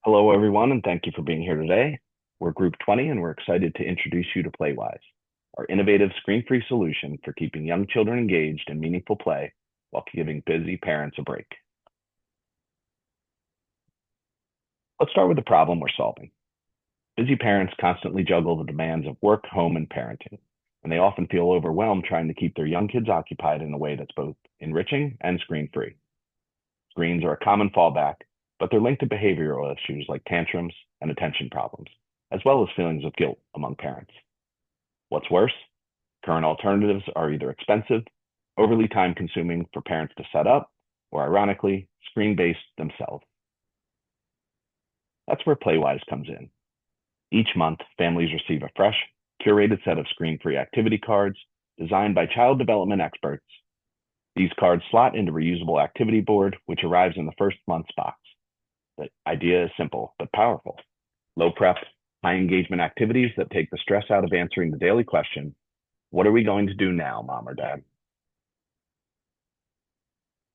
Hello, everyone, and thank you for being here today. We're Group 20, and we're excited to introduce you to Playwise, our innovative screen-free solution for keeping young children engaged in meaningful play while giving busy parents a break. Let's start with the problem we're solving. Busy parents constantly juggle the demands of work, home, and parenting, and they often feel overwhelmed trying to keep their young kids occupied in a way that's both enriching and screen-free. Screens are a common fallback, but they're linked to behavioral issues like tantrums and attention problems, as well as feelings of guilt among parents. What's worse, current alternatives are either expensive, overly time consuming for parents to set up, or ironically, screen based themselves. That's where Playwise comes in. Each month, families receive a fresh, curated set of screen free activity cards designed by child development experts. These cards slot into reusable activity board, which arrives in the first month's box. The idea is simple but powerful. Low prep, high engagement activities that take the stress out of answering the daily question, what are we going to do now, mom or dad?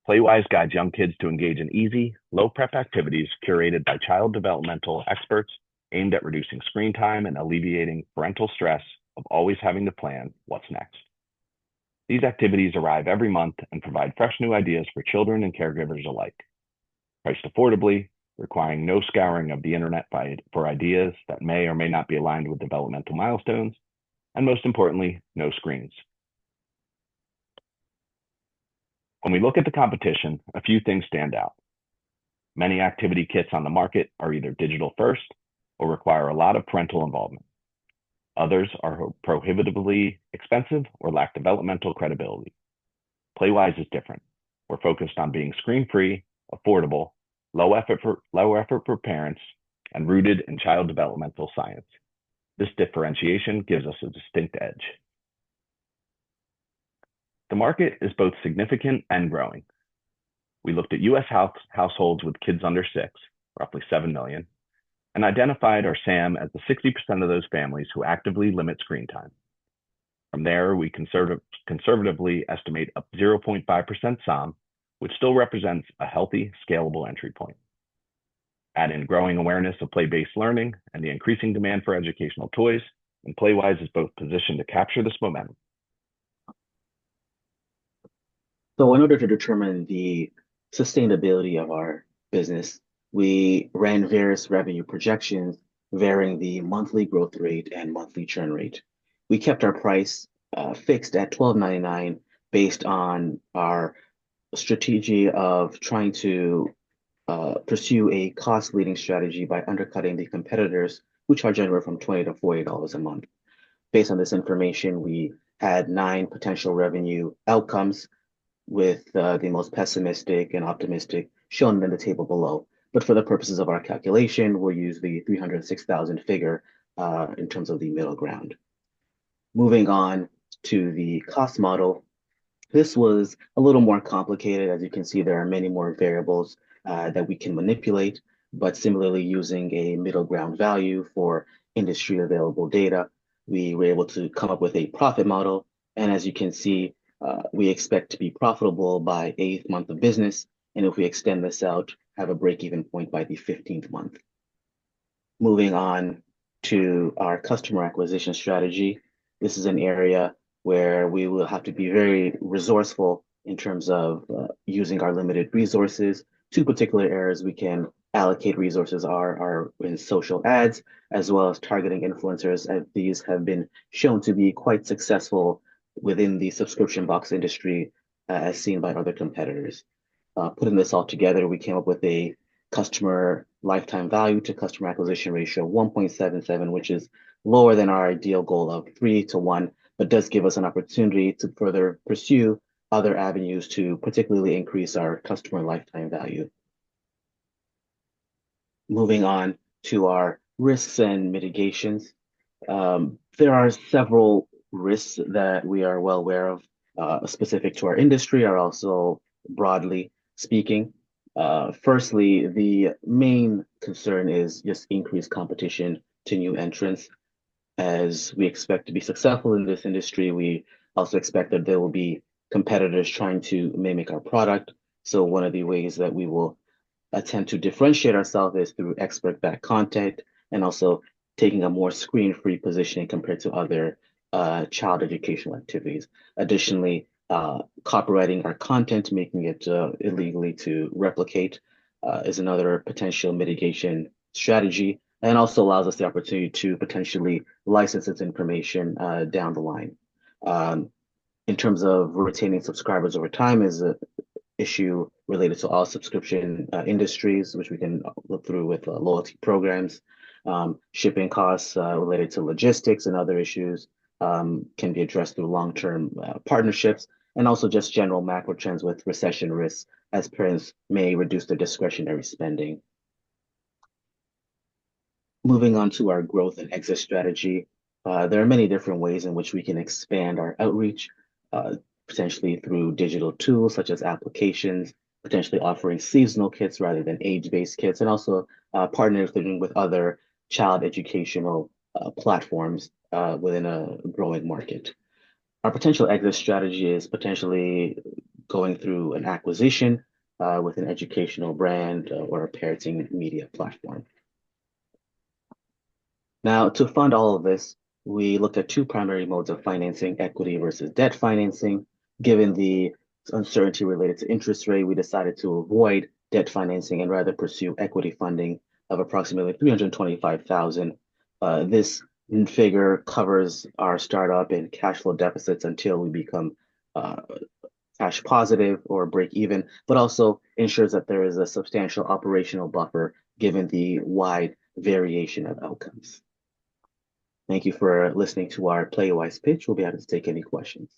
Playwise guides young kids to engage in easy, low prep activities curated by child developmental experts aimed at reducing screen time and alleviating parental stress of always having to plan what's next. These activities arrive every month and provide fresh new ideas for children and caregivers alike. Priced affordably, requiring no scouring of the internet for ideas that may or may not be aligned with developmental milestones, and most importantly, no screens. When we look at the competition, a few things stand out. Many activity kits on the market are either digital first or require a lot of parental involvement. Others are prohibitively expensive or lack developmental credibility. Playwise is different. We're focused on being screen-free, affordable, low effort for parents, and rooted in child developmental science. This differentiation gives us a distinct edge. The market is both significant and growing. We looked at US households with kids under 6, roughly 7 million, and identified our SAM as the 60% of those families who actively limit screen time. From there, we conservatively estimate up 0.5% SOM, which still represents a healthy, scalable entry point. Add in growing awareness of play-based learning and the increasing demand for educational toys, and Playwise is both positioned to capture this momentum. So in order to determine the sustainability of our business, we ran various revenue projections varying the monthly growth rate and monthly churn rate. We kept our price fixed at $12.99 based on our strategy of trying to pursue a cost leading strategy by undercutting the competitors who charge anywhere from $20 to $40 a month. Based on this information, we had 9 potential revenue outcomes with the most pessimistic and optimistic shown in the table below. But for the purposes of our calculation, we'll use the 306,000 figure in terms of the middle ground. Moving on to the cost model, this was a little more complicated. As you can see, there are many more variables that we can manipulate, but similarly using a middle ground value for industry available data, we were able to come up with a profit model. And as you can see, we expect to be profitable by 8th month of business. And if we extend this out, have a break-even point by the 15th month. Moving on to our customer acquisition strategy. This is an area where we will have to be very resourceful in terms of using our limited resources. 2 particular areas we can allocate resources are in social ads, as well as targeting influencers. And these have been shown to be quite successful within the subscription box industry, as seen by other competitors. Putting this all together, we came up with a customer lifetime value to customer acquisition ratio 1.77, which is lower than our ideal goal of 3 to 1, but does give us an opportunity to further pursue other avenues to particularly increase our customer lifetime value. Moving on to our risks and mitigations. There are several risks that we are well aware of, specific to our industry, or also broadly speaking. Firstly, the main concern is just increased competition to new entrants. As we expect to be successful in this industry, we also expect that there will be competitors trying to mimic our product. So one of the ways that we will attempt to differentiate ourselves is through expert-backed content and also taking a more screen-free positioning compared to other child educational activities. Additionally, copyrighting our content, making it illegally to replicate, is another potential mitigation strategy, and also allows us the opportunity to potentially license this information down the line. Um, in terms of retaining subscribers over time is an issue related to all subscription industries, which we can look through with loyalty programs. Shipping costs related to logistics and other issues can be addressed through long-term partnerships, and also just general macro trends with recession risks as parents may reduce their discretionary spending. Moving on to our growth and exit strategy, there are many different ways in which we can expand our outreach, uh, potentially through digital tools such as applications, potentially offering seasonal kits rather than age-based kits, and also partnering with other child educational platforms within a growing market. Our potential exit strategy is potentially going through an acquisition with an educational brand or a parenting media platform. Now, to fund all of this, we looked at two primary modes of financing, equity versus debt financing. Given the uncertainty related to interest rate, we decided to avoid debt financing and rather pursue equity funding of approximately 325,000. This figure covers our startup and cash flow deficits until we become uh, cash positive or break even, but also ensures that there is a substantial operational buffer given the wide variation of outcomes. Thank you for listening to our PlayWise pitch. We'll be happy to take any questions.